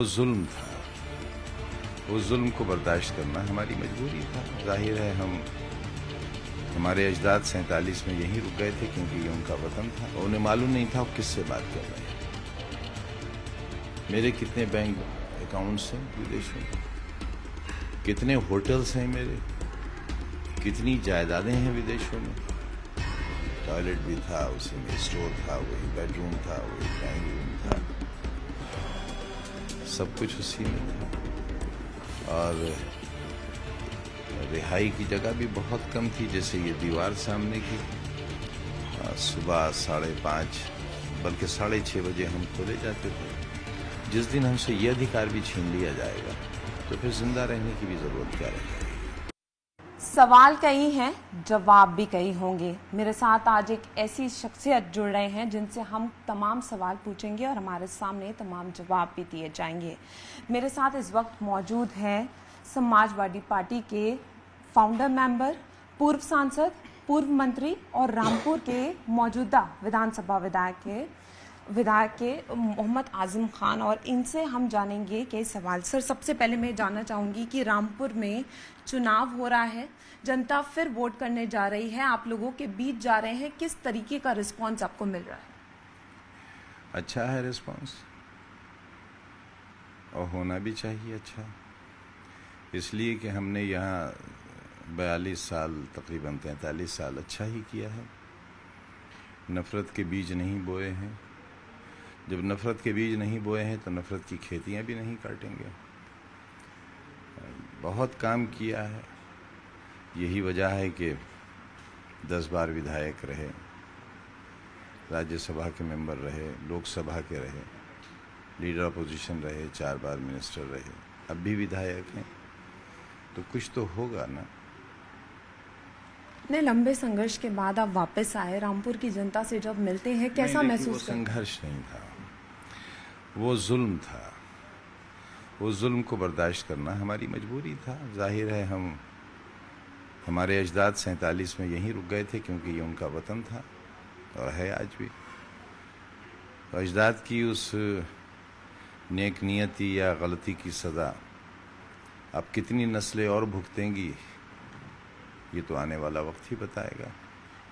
वो जुल्म था। वो जुल्म को बर्दाश्त करना हमारी मजबूरी था। जाहिर है हमारे अजदाद 47 में यहीं रुक गए थे क्योंकि ये उनका वतन था और उन्हें मालूम नहीं था वो किससे बात कर रहे हैं। मेरे कितने बैंक अकाउंट्स हैं विदेशों में, कितने होटल्स हैं मेरे, कितनी जायदादें हैं विदेशों में। टॉयलेट भी था उसी में, स्टोर था, वही बेडरूम था, वही ड्राइंग रूम था, सब कुछ उसी में था। और रिहाई की जगह भी बहुत कम थी, जैसे ये दीवार सामने की। सुबह 5:30 बल्कि 6:30 बजे हम खोले जाते थे। जिस दिन हमसे ये अधिकार भी छीन लिया जाएगा तो फिर जिंदा रहने की भी जरूरत क्या रहेगी। सवाल कई हैं, जवाब भी कई होंगे। मेरे साथ आज एक ऐसी शख्सियत जुड़ रहे हैं जिनसे हम तमाम सवाल पूछेंगे और हमारे सामने तमाम जवाब भी दिए जाएंगे। मेरे साथ इस वक्त मौजूद हैं समाजवादी पार्टी के फाउंडर मेंबर, पूर्व सांसद, पूर्व मंत्री और रामपुर के मौजूदा विधानसभा विधायक के मोहम्मद आजम खान, और इनसे हम जानेंगे कई सवाल। सर, सबसे पहले मैं जानना चाहूँगी कि रामपुर में चुनाव हो रहा है, जनता फिर वोट करने जा रही है, आप लोगों के बीच जा रहे हैं, किस तरीके का रिस्पांस आपको मिल रहा है? अच्छा है रिस्पांस, और होना भी चाहिए अच्छा, इसलिए कि हमने यहाँ 42 साल तकरीबन 43 साल अच्छा ही किया है। नफ़रत के बीज नहीं बोए हैं। जब नफ़रत के बीज नहीं बोए हैं तो नफ़रत की खेतियाँ भी नहीं काटेंगे। बहुत काम किया है, यही वजह है कि 10 बार विधायक रहे, राज्यसभा के मेंबर रहे, लोकसभा के रहे, लीडर अपोजिशन रहे, 4 बार मिनिस्टर रहे, अब भी विधायक हैं, तो कुछ तो होगा ना। इतने लंबे संघर्ष के बाद आप वापस आए, रामपुर की जनता से जब मिलते हैं कैसा महसूस वो संघर्ष नहीं था, वो जुल्म था। वो जुल्म को बर्दाश्त करना हमारी मजबूरी था। जाहिर है हमारे अजदाद 47 में यहीं रुक गए थे क्योंकि ये उनका वतन था और है आज भी। तो अजदाद की उस नेक नियति या गलती की सज़ा अब कितनी नस्लें और भुगतेंगी ये तो आने वाला वक्त ही बताएगा।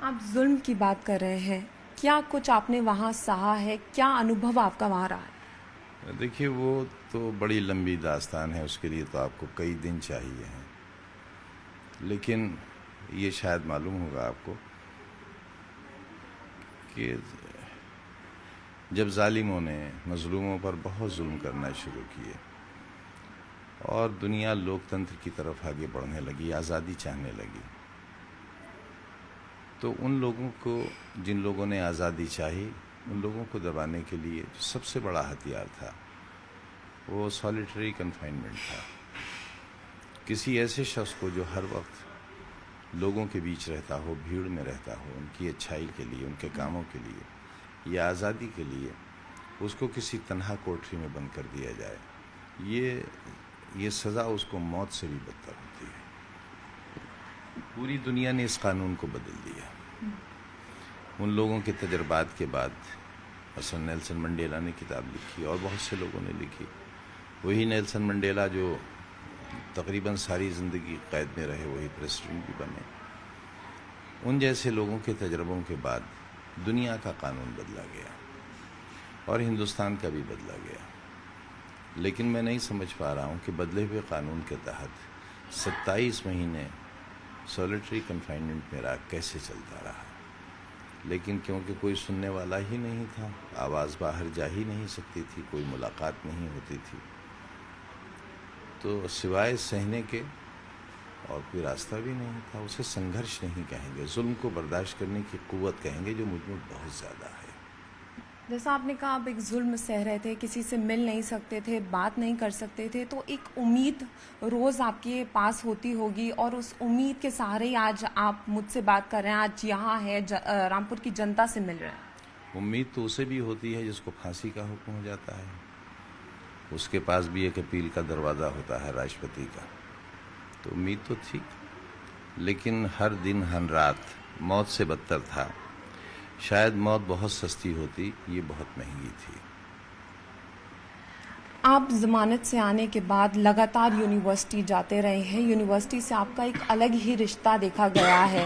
आप जुल्म की बात कर रहे हैं, क्या कुछ आपने वहाँ सहा है? क्या अनुभव आपका वहाँ रहा है? देखिए, वो तो बड़ी लंबी दास्तान है, उसके लिए तो आपको कई दिन चाहिए हैं। लेकिन ये शायद मालूम होगा आपको कि जब जालिमों ने मजलूमों पर बहुत जुल्म करना शुरू किए और दुनिया लोकतंत्र की तरफ आगे बढ़ने लगी, आज़ादी चाहने लगी, तो उन लोगों को, जिन लोगों ने आज़ादी चाही, उन लोगों को दबाने के लिए जो सबसे बड़ा हथियार था वो सॉलिटरी कन्फाइनमेंट था। किसी ऐसे शख्स को जो हर वक्त लोगों के बीच रहता हो, भीड़ में रहता हो, उनकी अच्छाई के लिए, उनके कामों के लिए या आज़ादी के लिए, उसको किसी तन्हा कोठरी में बंद कर दिया जाए, ये सज़ा उसको मौत से भी बदतर होती है। पूरी दुनिया ने इस कानून को बदल दिया। उन लोगों के तजर्बात के बाद नेल्सन मंडेला ने किताब लिखी और बहुत से लोगों ने लिखी। वही नेल्सन मंडेला जो तकरीबन सारी ज़िंदगी कैद में रहे, वही प्रेसिडेंट भी बने। उन जैसे लोगों के तजर्बों के बाद दुनिया का कानून बदला गया और हिंदुस्तान का भी बदला गया। लेकिन मैं नहीं समझ पा रहा हूँ कि बदले हुए कानून के तहत 27 महीने सॉलिटरी कन्फाइनमेंट मेरा कैसे चलता रहा। लेकिन क्योंकि कोई सुनने वाला ही नहीं था, आवाज़ बाहर जा ही नहीं सकती थी, कोई मुलाकात नहीं होती थी, तो सिवाय सहने के और कोई रास्ता भी नहीं था। उसे संघर्ष नहीं कहेंगे, जुल्म को बर्दाश्त करने की कुव्वत कहेंगे जो मुझ में बहुत ज़्यादा है। जैसा आपने कहा, आप एक जुल्म सह रहे थे, किसी से मिल नहीं सकते थे, बात नहीं कर सकते थे, तो एक उम्मीद रोज़ आपके पास होती होगी और उस उम्मीद के सहारे ही आज आप मुझसे बात कर रहे हैं, आज यहाँ है, रामपुर की जनता से मिल रहे हैं। उम्मीद तो उसे भी होती है जिसको फांसी का हुक्म हो जाता है, उसके पास भी एक अपील का दरवाज़ा होता है राष्ट्रपति का। तो उम्मीद तो थी, लेकिन हर दिन हर रात मौत से बदतर था। शायद मौत बहुत सस्ती होती, ये बहुत महंगी थी। आप जमानत से आने के बाद लगातार यूनिवर्सिटी जाते रहे हैं। यूनिवर्सिटी से आपका एक अलग ही रिश्ता देखा गया है।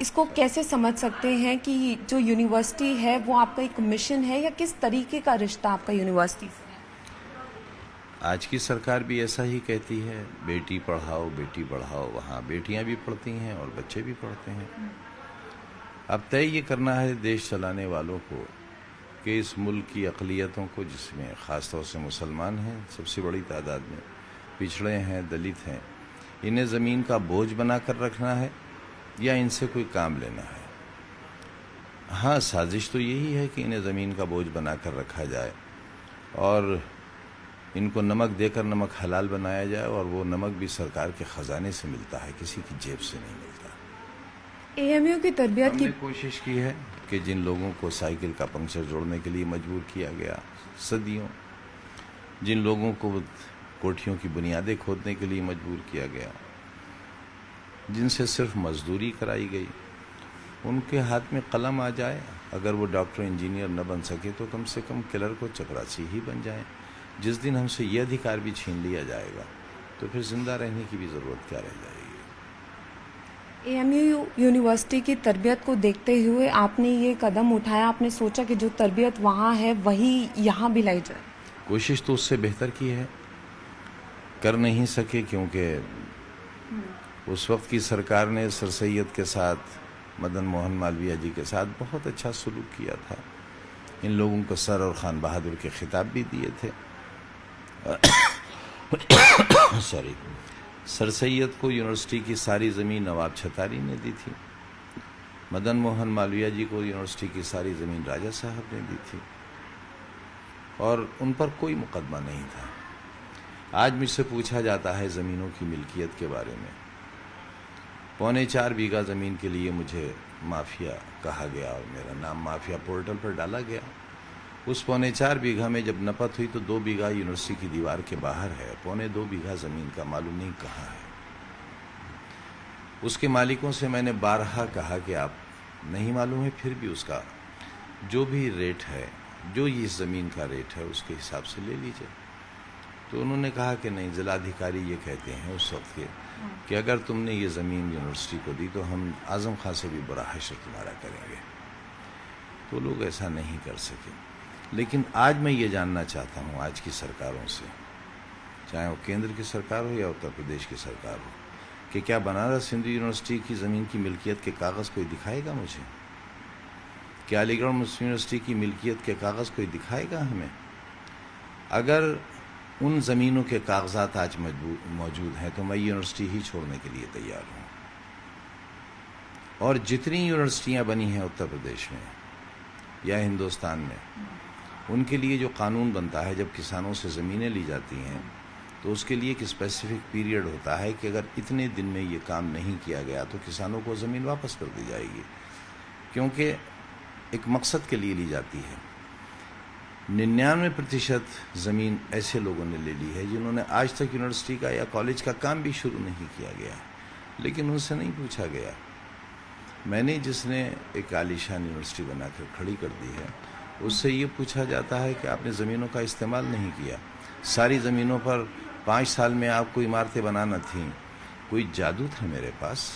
इसको कैसे समझ सकते हैं कि जो यूनिवर्सिटी है वो आपका एक मिशन है, या किस तरीके का रिश्ता आपका यूनिवर्सिटी से है? आज की सरकार भी ऐसा ही कहती है, बेटी पढ़ाओ। वहाँ बेटियाँ भी पढ़ती हैं और बच्चे भी पढ़ते हैं। अब तय ये करना है देश चलाने वालों को कि इस मुल्क की अक़लियतों को, जिसमें ख़ास तौर से मुसलमान हैं सबसे बड़ी तादाद में, पिछड़े हैं, दलित हैं, इन्हें ज़मीन का बोझ बना कर रखना है या इनसे कोई काम लेना है। हाँ, साजिश तो यही है कि इन्हें ज़मीन का बोझ बना कर रखा जाए और इनको नमक देकर नमक हलाल बनाया जाए, और वो नमक भी सरकार के ख़जाने से मिलता है, किसी की जेब से नहीं मिलता। एएमयू की तरबियत की हमने कोशिश की है कि जिन लोगों को साइकिल का पंक्चर जोड़ने के लिए मजबूर किया गया सदियों, जिन लोगों को कोठियों की बुनियादें खोदने के लिए मजबूर किया गया, जिनसे सिर्फ मजदूरी कराई गई, उनके हाथ में कलम आ जाए। अगर वो डॉक्टर इंजीनियर न बन सके तो कम से कम क्लर्क और चपरासी ही बन जाएं। जिस दिन हमसे ये अधिकार भी छीन लिया जाएगा तो फिर जिंदा रहने की भी ज़रूरत क्या रह जाएगी। एएमयू यूनिवर्सिटी की तरबियत को देखते हुए आपने ये कदम उठाया, आपने सोचा कि जो तरबियत वहाँ है वही यहाँ भी लाई जाए? कोशिश तो उससे बेहतर की है, कर नहीं सके क्योंकि उस वक्त की सरकार ने सर सैयद के साथ, मदन मोहन मालवीय जी के साथ बहुत अच्छा सलूक किया था। इन लोगों को सर और खान बहादुर के खिताब भी दिए थे। सॉरी, सर सैयद को यूनिवर्सिटी की सारी ज़मीन नवाब छतारी ने दी थी। मदन मोहन मालवीय जी को यूनिवर्सिटी की सारी ज़मीन राजा साहब ने दी थी और उन पर कोई मुकदमा नहीं था। आज मुझसे पूछा जाता है ज़मीनों की मिल्कियत के बारे में। 4.25 बीघा ज़मीन के लिए मुझे माफिया कहा गया और मेरा नाम माफिया पोर्टल पर डाला गया। उस 4.25 बीघा में जब नपत हुई तो 2 बीघा यूनिवर्सिटी की दीवार के बाहर है, 2.25 बीघा ज़मीन का मालूम नहीं कहाँ है। उसके मालिकों से मैंने बारहा कहा कि आप नहीं मालूम है, फिर भी उसका जो भी रेट है, जो इस ज़मीन का रेट है उसके हिसाब से ले लीजिए। तो उन्होंने कहा कि नहीं, जिलाधिकारी ये कहते हैं उस वक्त के कि अगर तुमने ये ज़मीन यूनिवर्सिटी को दी तो हम आज़म खां से भी बुरा हश्र तुम्हारा करेंगे। तो लोग ऐसा नहीं कर सके। लेकिन आज मैं ये जानना चाहता हूँ आज की सरकारों से, चाहे वो केंद्र की सरकार हो या उत्तर प्रदेश की सरकार हो, कि क्या बनारस हिंदू यूनिवर्सिटी की ज़मीन की मिल्कियत के कागज़ कोई दिखाएगा मुझे? क्या अलीगढ़ मुस्लिम यूनिवर्सिटी की मिल्कियत के कागज़ कोई दिखाएगा हमें? अगर उन ज़मीनों के कागजात आज मौजूद हैं तो मैं यूनिवर्सिटी ही छोड़ने के लिए तैयार हूँ। और जितनी यूनिवर्सिटियाँ बनी हैं उत्तर प्रदेश में या हिंदुस्तान में, उनके लिए जो कानून बनता है, जब किसानों से ज़मीनें ली जाती हैं तो उसके लिए एक स्पेसिफिक पीरियड होता है कि अगर इतने दिन में ये काम नहीं किया गया तो किसानों को ज़मीन वापस कर दी जाएगी, क्योंकि एक मकसद के लिए ली जाती है। 99% ज़मीन ऐसे लोगों ने ले ली है जिन्होंने आज तक यूनिवर्सिटी का या कॉलेज का काम भी शुरू नहीं किया गया, लेकिन उनसे नहीं पूछा गया। मैंने जिसने एक आलीशान यूनिवर्सिटी बनाकर खड़ी कर दी है, उससे ये पूछा जाता है कि आपने ज़मीनों का इस्तेमाल नहीं किया। सारी ज़मीनों पर 5 साल में आपको इमारतें बनाना थीं। कोई जादू था मेरे पास?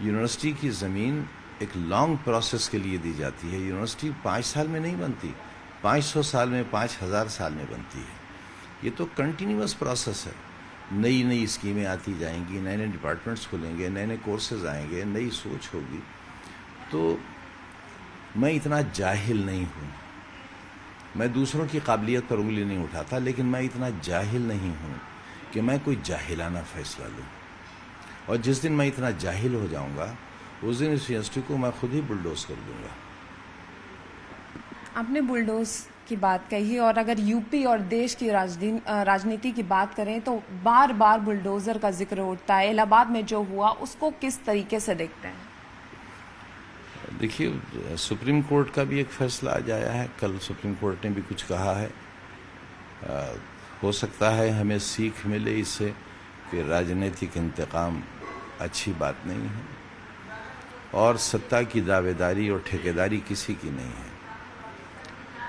यूनिवर्सिटी की ज़मीन एक लॉन्ग प्रोसेस के लिए दी जाती है। यूनिवर्सिटी 5 साल में नहीं बनती, 500 साल में, 5000 साल में बनती है। ये तो कंटिन्यूअस प्रोसेस है। नई नई स्कीमें आती जाएंगी, नए नए डिपार्टमेंट्स खुलेंगे, नए नए कोर्सेज आएंगे, नई सोच होगी। तो मैं इतना जाहिल नहीं हूँ। मैं दूसरों की काबिलियत पर उंगली नहीं उठाता, लेकिन मैं इतना जाहिल नहीं हूँ कि मैं कोई जाहिलाना फैसला लूँ। और जिस दिन मैं इतना जाहिल हो जाऊँगा उस दिन इस यूनिवर्सिटी को मैं खुद ही बुलडोज कर दूँगा। आपने बुलडोज की बात कही, और अगर यूपी और देश की राजनीति की बात करें तो बार बार बुलडोज़र का जिक्र उठता है। इलाहाबाद में जो हुआ उसको किस तरीके से देखते हैं? देखिए, सुप्रीम कोर्ट का भी एक फैसला आज आया है। कल सुप्रीम कोर्ट ने भी कुछ कहा है। हो सकता है हमें सीख मिले इससे कि राजनीतिक इंतकाम अच्छी बात नहीं है और सत्ता की दावेदारी और ठेकेदारी किसी की नहीं है।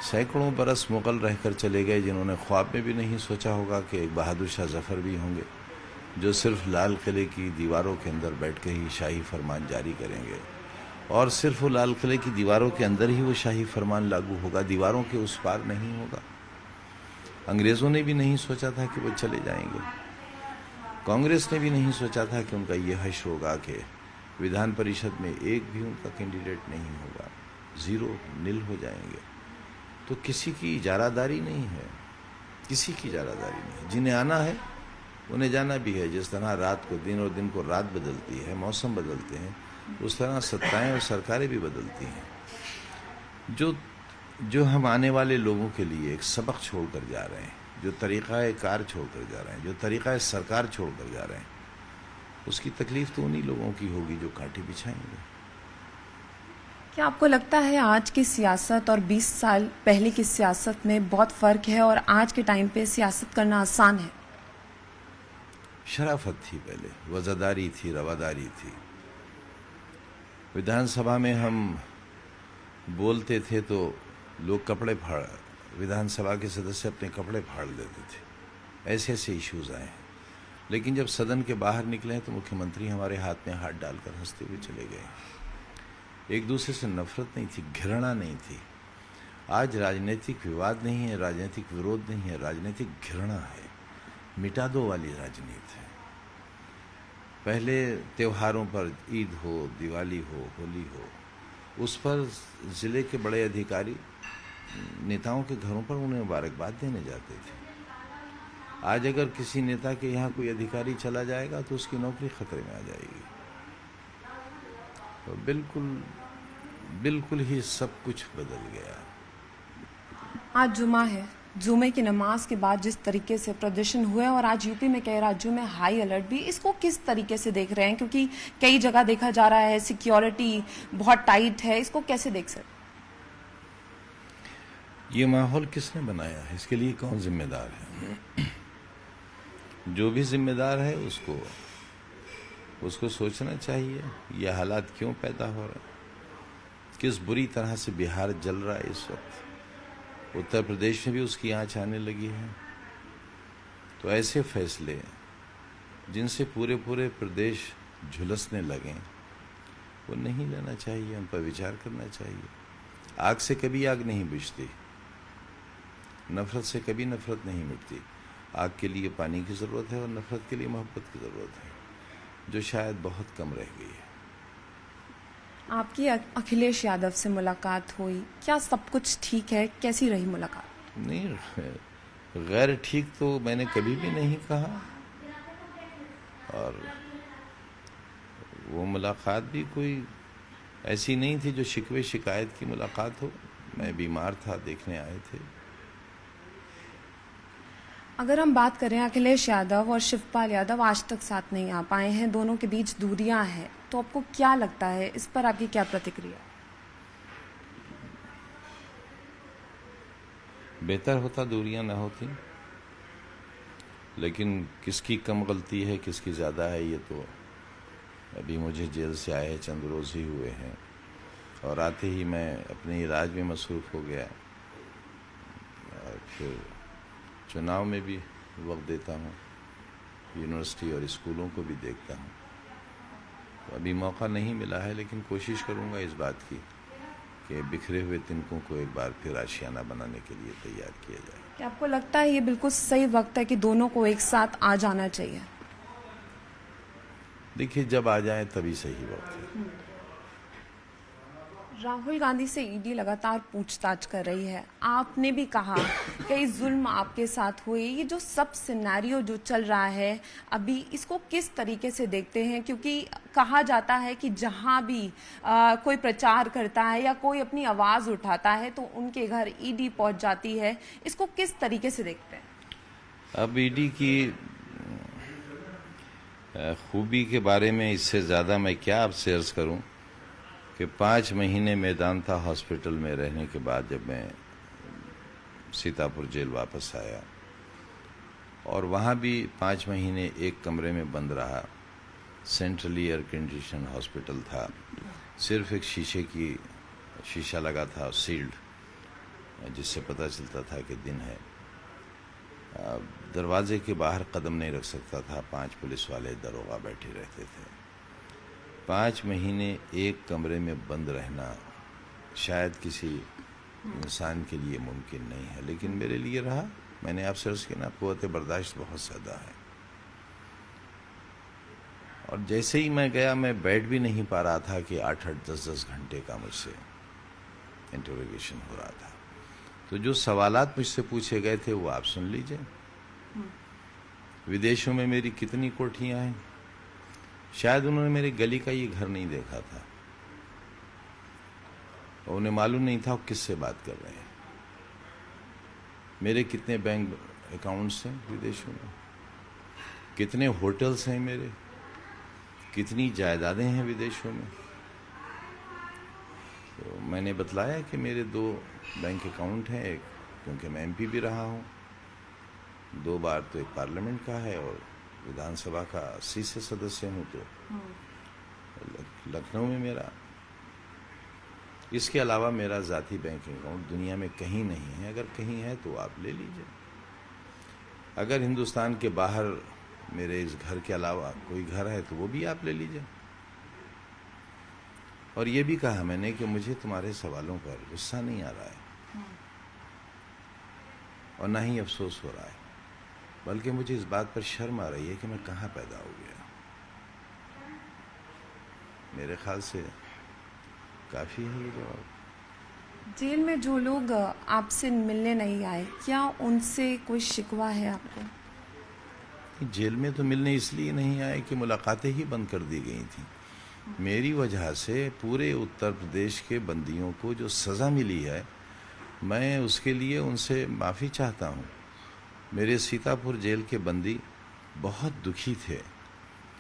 सैकड़ों बरस मुग़ल रहकर चले गए, जिन्होंने ख्वाब में भी नहीं सोचा होगा कि एक बहादुर शाह जफ़र भी होंगे जो सिर्फ लाल किले की दीवारों के अंदर बैठ के ही शाही फरमान जारी करेंगे, और सिर्फ वो लाल किले की दीवारों के अंदर ही वो शाही फरमान लागू होगा, दीवारों के उस पार नहीं होगा। अंग्रेज़ों ने भी नहीं सोचा था कि वो चले जाएंगे, कांग्रेस ने भी नहीं सोचा था कि उनका ये हश्र होगा कि विधान परिषद में एक भी उनका कैंडिडेट नहीं होगा, ज़ीरो नील हो जाएंगे। तो किसी की इजारादारी नहीं है, किसी की इजारादारी नहीं है। जिन्हें आना है उन्हें जाना भी है। जिस तरह रात को दिन और दिन को रात बदलती है, मौसम बदलते हैं, उस तरह सत्ताएं और सरकारें भी बदलती हैं। जो हम आने वाले लोगों के लिए एक सबक छोड़ कर जा रहे हैं, जो तरीक़ा कार छोड़ कर जा रहे हैं, जो तरीक़ा सरकार छोड़ कर जा रहे हैं, उसकी तकलीफ़ तो उन्हीं लोगों की होगी जो कांटे बिछाएंगे। क्या आपको लगता है आज की सियासत और 20 साल पहले की सियासत में बहुत फ़र्क है और आज के टाइम पे सियासत करना आसान है? शराफत थी पहले, वज़ादारी थी, रवादारी थी। विधानसभा में हम बोलते थे तो लोग कपड़े फाड़, विधानसभा के सदस्य अपने कपड़े फाड़ देते थे। ऐसे ऐसे इश्यूज आए हैं। लेकिन जब सदन के बाहर निकले तो मुख्यमंत्री हमारे हाथ में हाथ डालकर हंसते हुए चले गए। एक दूसरे से नफरत नहीं थी, घृणा नहीं थी। आज राजनीतिक विवाद नहीं है, राजनीतिक विरोध नहीं है, राजनीतिक घृणा है, मिटा दो वाली राजनीति है। पहले त्योहारों पर, ईद हो, दिवाली हो, होली हो, उस पर ज़िले के बड़े अधिकारी नेताओं के घरों पर उन्हें मुबारकबाद देने जाते थे। आज अगर किसी नेता के यहाँ कोई अधिकारी चला जाएगा तो उसकी नौकरी खतरे में आ जाएगी। तो बिल्कुल ही सब कुछ बदल गया। आज जुमा है, जुमे की नमाज के बाद जिस तरीके से प्रदर्शन हुए और आज यूपी में कई राज्यों में हाई अलर्ट भी, इसको किस तरीके से देख रहे हैं? क्योंकि कई जगह देखा जा रहा है सिक्योरिटी बहुत टाइट है, इसको कैसे देख सकते? ये माहौल किसने बनाया है? इसके लिए कौन जिम्मेदार है? जो भी जिम्मेदार है उसको सोचना चाहिए ये हालात क्यों पैदा हो रहे हैं, किस बुरी तरह से बिहार जल रहा है इस वक्त। उत्तर प्रदेश में भी उसकी आंच आने लगी है। तो ऐसे फैसले जिनसे पूरे प्रदेश झुलसने लगें, वो नहीं लेना चाहिए, उन पर विचार करना चाहिए। आग से कभी आग नहीं बुझती, नफरत से कभी नफरत नहीं मिटती। आग के लिए पानी की ज़रूरत है और नफरत के लिए मोहब्बत की ज़रूरत है, जो शायद बहुत कम रह गई है। आपकी अखिलेश यादव से मुलाकात हुई, क्या सब कुछ ठीक है? कैसी रही मुलाकात? नहीं, गैर ठीक तो मैंने कभी भी नहीं कहा, और वो मुलाकात भी कोई ऐसी नहीं थी जो शिकवे शिकायत की मुलाकात हो। मैं बीमार था, देखने आए थे। अगर हम बात करें, अखिलेश यादव और शिवपाल यादव आज तक साथ नहीं आ पाए हैं, दोनों के बीच दूरियां हैं, तो आपको क्या लगता है, इस पर आपकी क्या प्रतिक्रिया? बेहतर होता दूरियां ना होती, लेकिन किसकी कम गलती है, किसकी ज़्यादा है, ये तो अभी मुझे जेल से आए चंद रोज़ ही हुए हैं, और आते ही मैं अपने इलाज में मसरूफ़ हो गया, और फिर चुनाव में भी वक्त देता हूँ, यूनिवर्सिटी और स्कूलों को भी देखता हूँ। तो अभी मौका नहीं मिला है, लेकिन कोशिश करूँगा इस बात की कि बिखरे हुए तिनकों को एक बार फिर आशियाना बनाने के लिए तैयार किया जाए। क्या आपको लगता है ये बिल्कुल सही वक्त है कि दोनों को एक साथ आ जाना चाहिए? देखिए, जब आ जाए तभी सही वक्त है। राहुल गांधी से ईडी लगातार पूछताछ कर रही है। आपने भी कहा कई जुल्म आपके साथ हुए। ये जो सब सिनेरियो जो चल रहा है अभी, इसको किस तरीके से देखते हैं? क्योंकि कहा जाता है कि जहां भी कोई प्रचार करता है या कोई अपनी आवाज उठाता है तो उनके घर ईडी पहुंच जाती है। इसको किस तरीके से देखते हैं? अब ईडी की खूबी के बारे में इससे ज़्यादा मैं क्या आपसे अर्ज़ करूं कि 5 महीने मेदांता हॉस्पिटल में रहने के बाद जब मैं सीतापुर जेल वापस आया, और वहाँ भी 5 महीने एक कमरे में बंद रहा, सेंट्रली एयर कंडीशन हॉस्पिटल था, सिर्फ एक शीशा लगा था, सील्ड, जिससे पता चलता था कि दिन है। दरवाजे के बाहर कदम नहीं रख सकता था, 5 पुलिस वाले दरोगा बैठे रहते थे। 5 महीने एक कमरे में बंद रहना शायद किसी इंसान के लिए मुमकिन नहीं है, लेकिन मेरे लिए रहा। मैंने आपसे अर्ज़ किया ना, क़ुव्वत बर्दाश्त बहुत ज़्यादा है। और जैसे ही मैं गया, मैं बैठ भी नहीं पा रहा था कि 8-8, 10-10 घंटे का मुझसे इंटरोगेशन हो रहा था। तो जो सवालात मुझसे पूछे गए थे वो आप सुन लीजिए। विदेशों में मेरी कितनी कोठियां हैं, शायद उन्होंने मेरे गली का ये घर नहीं देखा था, और उन्हें मालूम नहीं था वो किससे बात कर रहे हैं। मेरे कितने बैंक अकाउंट्स हैं विदेशों में, कितने होटल्स हैं मेरे, कितनी जायदादें हैं विदेशों में। तो मैंने बतलाया कि मेरे 2 बैंक अकाउंट हैं, एक क्योंकि मैं एमपी भी रहा हूँ 2 बार, तो एक पार्लियामेंट का है और विधानसभा का 80 से सदस्य हूँ, तो लखनऊ में मेरा। इसके अलावा मेरा ज़ाती बैंक अकाउंट दुनिया में कहीं नहीं है। अगर कहीं है तो आप ले लीजिए। अगर हिंदुस्तान के बाहर मेरे इस घर के अलावा कोई घर है तो वो भी आप ले लीजिए। और ये भी कहा मैंने कि मुझे तुम्हारे सवालों पर गुस्सा नहीं आ रहा है और ना ही अफसोस हो रहा है, बल्कि मुझे इस बात पर शर्म आ रही है कि मैं कहाँ पैदा हो गया। मेरे ख्याल से काफ़ी है ये जवाब। जेल में जो लोग आपसे मिलने नहीं आए, क्या उनसे कोई शिकवा है आपको? जेल में तो मिलने इसलिए नहीं आए कि मुलाकातें ही बंद कर दी गई थी। मेरी वजह से पूरे उत्तर प्रदेश के बंदियों को जो सज़ा मिली है, मैं उसके लिए उनसे माफ़ी चाहता हूँ। मेरे सीतापुर जेल के बंदी बहुत दुखी थे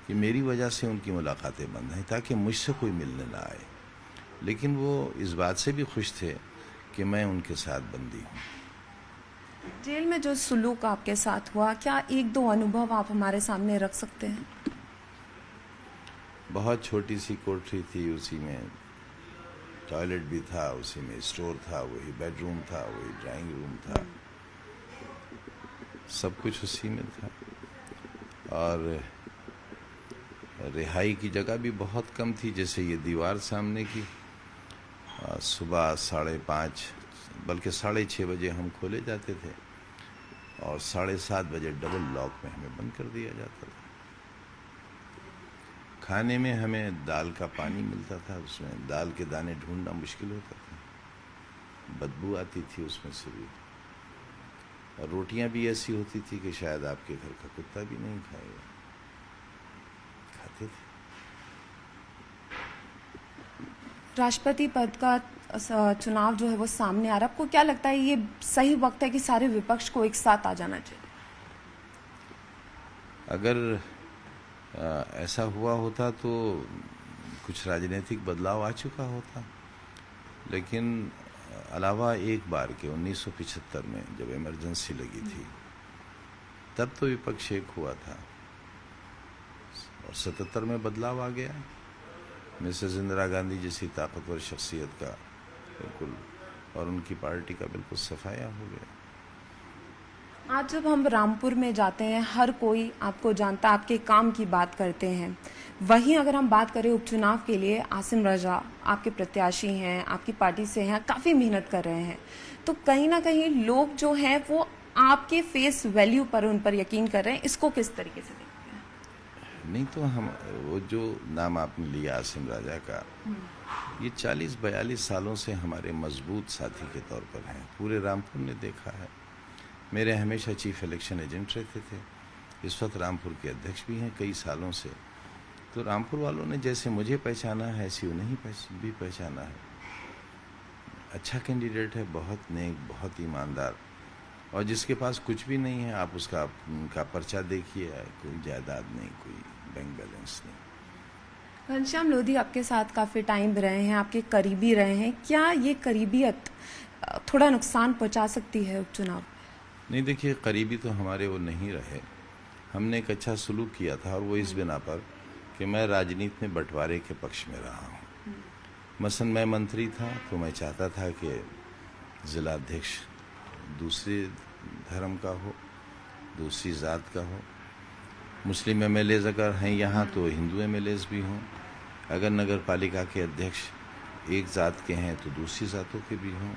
कि मेरी वजह से उनकी मुलाकातें बंद हैं, ताकि मुझसे कोई मिलने ना आए। लेकिन वो इस बात से भी खुश थे कि मैं उनके साथ बंदी हूँ। जेल में जो सुलूक आपके साथ हुआ, क्या 1-2 अनुभव आप हमारे सामने रख सकते हैं? बहुत छोटी सी कोठरी थी, उसी में टॉयलेट भी था, उसी में स्टोर था, वही बेडरूम था, वही ड्राइंग रूम था, सब कुछ उसी में था। और रिहाई की जगह भी बहुत कम थी। जैसे ये दीवार सामने की, सुबह 5:30 बल्कि 6:30 बजे हम खोले जाते थे और 7:30 बजे डबल लॉक में हमें बंद कर दिया जाता था। खाने में हमें दाल का पानी मिलता था, उसमें दाल के दाने ढूंढना मुश्किल होता था, बदबू आती थी उसमें से भी। और रोटियां भी ऐसी होती थी कि शायद आपके घर का कुत्ता भी नहीं खाएगा, खाते थे। राष्ट्रपति पद का चुनाव जो है वो सामने आ रहा है, आपको क्या लगता है ये सही वक्त है कि सारे विपक्ष को एक साथ आ जाना चाहिए? अगर ऐसा हुआ होता तो कुछ राजनीतिक बदलाव आ चुका होता, लेकिन अलावा एक बार के 1975 में जब इमरजेंसी लगी थी, तब तो विपक्ष एक हुआ था और 77 में बदलाव आ गया। मिसेस इंदिरा गांधी जैसी ताकतवर शख्सियत का बिल्कुल, और उनकी पार्टी का बिल्कुल सफाया हो गया। आज जब हम रामपुर में जाते हैं, हर कोई आपको जानता है, आपके काम की बात करते हैं। वहीं अगर हम बात करें उपचुनाव के लिए, आसिम रजा आपके प्रत्याशी हैं, आपकी पार्टी से हैं, काफ़ी मेहनत कर रहे हैं, तो कहीं ना कहीं लोग जो हैं वो आपके फेस वैल्यू पर, उन पर यकीन कर रहे हैं। इसको किस तरीके से देखते हैं? नहीं तो हम, वो जो नाम आपने लिया आसिम राजा का, ये 40-42 सालों से हमारे मजबूत साथी के तौर पर हैं। पूरे रामपुर ने देखा है। मेरे हमेशा चीफ इलेक्शन एजेंट रहते थे, इस वक्त रामपुर के अध्यक्ष भी हैं कई सालों से। तो रामपुर वालों ने जैसे मुझे पहचाना है, ऐसी उन्हें भी पहचाना है। अच्छा कैंडिडेट है, बहुत नेक, बहुत ईमानदार, और जिसके पास कुछ भी नहीं है, आप उसका उनका पर्चा देखिए, कोई जायदाद नहीं, कोई बैंक बैलेंस नहीं। घनश्याम लोधी आपके साथ काफ़ी टाइम रहे हैं, आपके करीबी रहे हैं, क्या ये करीबियत थोड़ा नुकसान पहुंचा सकती है उपचुनाव? नहीं, देखिए, करीबी तो हमारे वो नहीं रहे। हमने एक अच्छा सलूक किया था, और वो इस बिना पर कि मैं राजनीति में बंटवारे के पक्ष में रहा हूँ। मसलन मैं मंत्री था तो मैं चाहता था कि ज़िला अध्यक्ष दूसरे धर्म का हो, दूसरी ज़ात का हो। मुस्लिम एमएलएज अगर हैं यहाँ तो हिंदू एमएलएज भी हों। अगर नगर पालिका के अध्यक्ष एक ज़ात के हैं तो दूसरी ज़ातों के भी हों।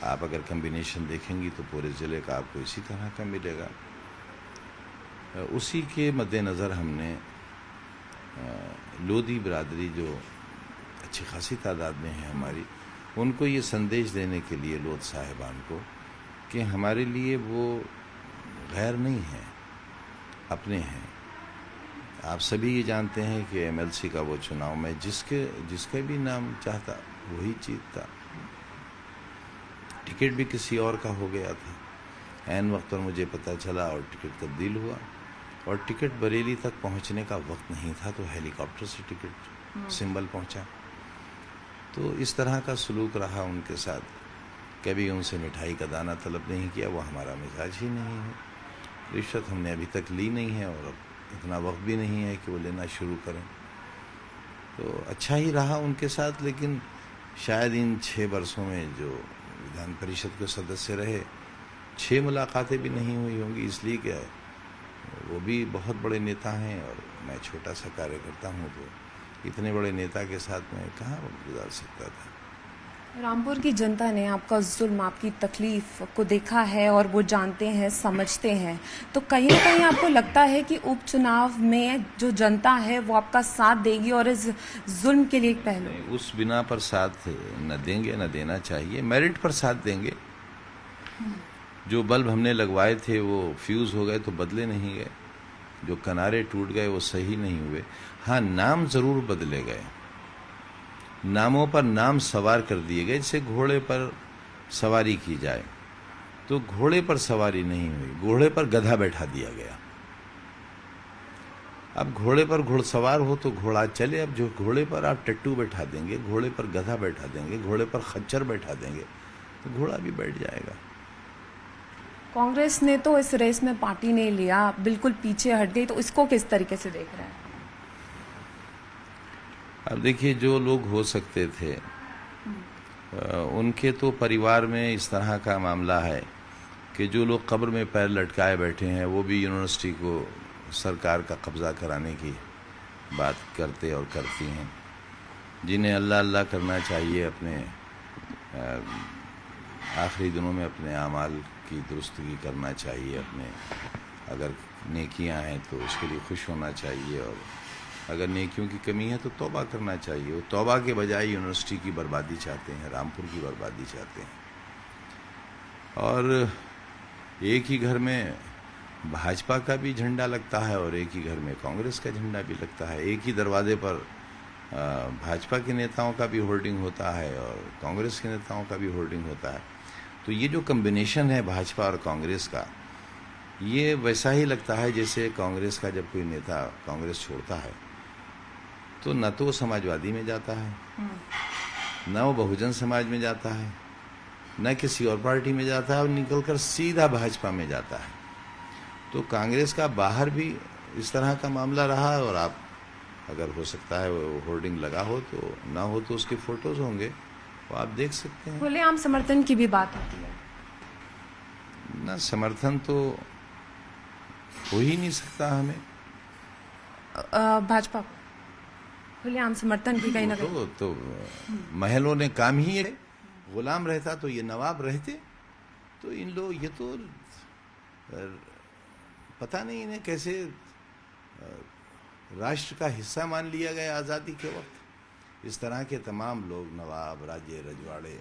आप अगर कम्बिनेशन देखेंगी तो पूरे ज़िले का आपको इसी तरह का मिलेगा। उसी के मद्देनज़र हमने लोधी बिरादरी जो अच्छी खासी तादाद में है हमारी, उनको ये संदेश देने के लिए लोध साहिबान को कि हमारे लिए वो गैर नहीं हैं, अपने हैं। आप सभी ये जानते हैं कि एमएलसी का वो चुनाव में जिसके भी नाम चाहता वही जीतता। टिकट भी किसी और का हो गया था। ऐन वक्त पर मुझे पता चला और टिकट तब्दील हुआ, और टिकट बरेली तक पहुंचने का वक्त नहीं था तो हेलीकॉप्टर से टिकट सिंबल पहुंचा। तो इस तरह का सलूक रहा उनके साथ। कभी उनसे मिठाई का दाना तलब नहीं किया, वो हमारा मिजाज ही नहीं है। रिश्वत हमने अभी तक ली नहीं है और अब इतना वक्त भी नहीं है कि वो लेना शुरू करें। तो अच्छा ही रहा उनके साथ, लेकिन शायद इन 6 वर्षों में जो विधान परिषद के सदस्य रहे, 6 मुलाकातें भी नहीं हुई होंगी, इसलिए क्या है वो भी बहुत बड़े नेता हैं और मैं छोटा सा कार्यकर्ता हूँ, तो इतने बड़े नेता के साथ मैं कहाँ गुजार सकता था। रामपुर की जनता ने आपका जुल्म, आपकी तकलीफ को देखा है और वो जानते हैं, समझते हैं। तो कहीं ना कहीं आपको लगता है कि उपचुनाव में जो जनता है वो आपका साथ देगी और इस जुल्म के लिए एक पहलू? उस बिना पर साथ न देंगे, न देना चाहिए। मेरिट पर साथ देंगे। जो बल्ब हमने लगवाए थे वो फ्यूज हो गए तो बदले नहीं गए, जो किनारे टूट गए वो सही नहीं हुए। हाँ, नाम जरूर बदले गए, नामों पर नाम सवार कर दिए गए। जैसे घोड़े पर सवारी की जाए तो घोड़े पर सवारी नहीं हुई, घोड़े पर गधा बैठा दिया गया। अब घोड़े पर घुड़सवार हो तो घोड़ा चले। अब जो घोड़े पर आप टट्टू बैठा देंगे, घोड़े पर गधा बैठा देंगे, घोड़े पर खच्चर बैठा देंगे तो घोड़ा भी बैठ जाएगा। कांग्रेस ने तो इस रेस में पार्टी नहीं लिया, बिल्कुल पीछे हट गई, तो इसको किस तरीके से देख रहे हैं? अब देखिए, जो लोग हो सकते थे उनके तो परिवार में इस तरह का मामला है कि जो लोग कब्र में पैर लटकाए बैठे हैं वो भी यूनिवर्सिटी को सरकार का कब्जा कराने की बात करते और करती हैं। जिन्हें अल्लाह अल्लाह करना चाहिए, अपने आखिरी दिनों में अपने आमाल की दुरुस्तगी करना चाहिए। अपने अगर नेकियां हैं तो उसके लिए खुश होना चाहिए, और अगर नेकियों की कमी है तो तौबा करना चाहिए। वो तौबा के बजाय यूनिवर्सिटी की बर्बादी चाहते हैं, रामपुर की बर्बादी चाहते हैं। और एक ही घर में भाजपा का भी झंडा लगता है और एक ही घर में कांग्रेस का झंडा भी लगता है। एक ही दरवाजे पर भाजपा के नेताओं का भी होर्डिंग होता है और कांग्रेस के नेताओं का भी होर्डिंग होता है। तो ये जो कम्बिनेशन है भाजपा और कांग्रेस का, ये वैसा ही लगता है जैसे कांग्रेस का जब कोई नेता कांग्रेस छोड़ता है तो न तो समाजवादी में जाता है, न वो बहुजन समाज में जाता है, न किसी और पार्टी में जाता है, और निकलकर सीधा भाजपा में जाता है। तो कांग्रेस का बाहर भी इस तरह का मामला रहा है, और आप अगर हो सकता है वो होर्डिंग लगा हो तो ना हो तो उसके फोटोज होंगे, वो आप देख सकते हैं। खुलेआम समर्थन की भी बात होती है ना, समर्थन तो हो ही नहीं सकता हमें भाजपा को, खुलेआम समर्थन की कहीं ना कहीं। तो महलों ने काम ही है। गुलाम रहता तो ये नवाब रहते। तो इन लोग ये तो पता नहीं इन्हें कैसे राष्ट्र का हिस्सा मान लिया गया आज़ादी के वक्त। इस तरह के तमाम लोग, नवाब, राजे, रजवाड़े,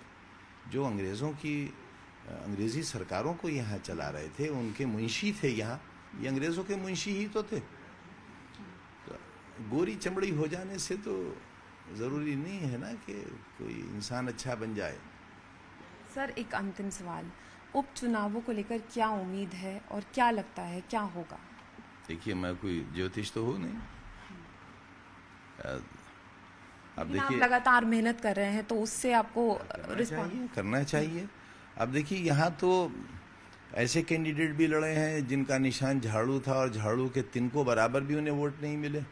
जो अंग्रेज़ी सरकारों को यहाँ चला रहे थे, उनके मुंशी थे यहाँ। ये अंग्रेज़ों के मुंशी ही तो थे। तो गोरी चमड़ी हो जाने से तो ज़रूरी नहीं है ना कि कोई इंसान अच्छा बन जाए। सर, एक अंतिम सवाल, उपचुनावों को लेकर क्या उम्मीद है और क्या लगता है क्या होगा? देखिए, मैं कोई ज्योतिष तो हूँ नहीं। अब देखिए, आप देखिए, लगातार मेहनत कर रहे हैं तो उससे आपको करना चाहिए। अब देखिए, यहाँ तो ऐसे कैंडिडेट भी लड़े हैं जिनका निशान झाड़ू था और झाड़ू के तिनकों बराबर भी उन्हें वोट नहीं मिले,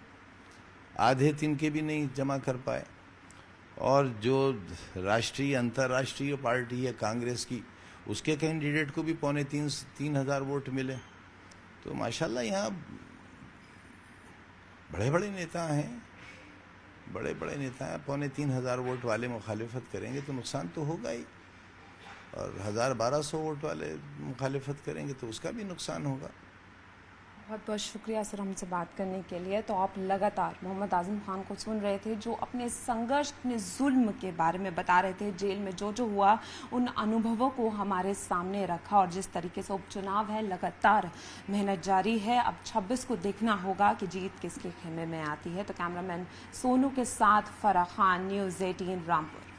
आधे तिनके भी नहीं जमा कर पाए। और जो राष्ट्रीय अंतर्राष्ट्रीय पार्टी है कांग्रेस की, उसके कैंडिडेट को भी 3,500 वोट मिले। तो माशाल्लाह यहाँ बड़े बड़े नेता हैं, बड़े बड़े नेता हैं। 3,500 वोट वाले मुखालिफत करेंगे तो नुकसान तो होगा ही, और 1,000-1,200 वोट वाले मुखालिफत करेंगे तो उसका भी नुकसान होगा। बहुत बहुत शुक्रिया सर हमसे बात करने के लिए। तो आप लगातार मोहम्मद आज़म खान को सुन रहे थे, जो अपने संघर्ष, अपने जुल्म के बारे में बता रहे थे, जेल में जो हुआ उन अनुभवों को हमारे सामने रखा, और जिस तरीके से उपचुनाव है, लगातार मेहनत जारी है। अब 26 को देखना होगा कि जीत किसके खेमे में आती है। तो कैमरामैन सोनू के साथ फराह खान, न्यूज़ 18 रामपुर।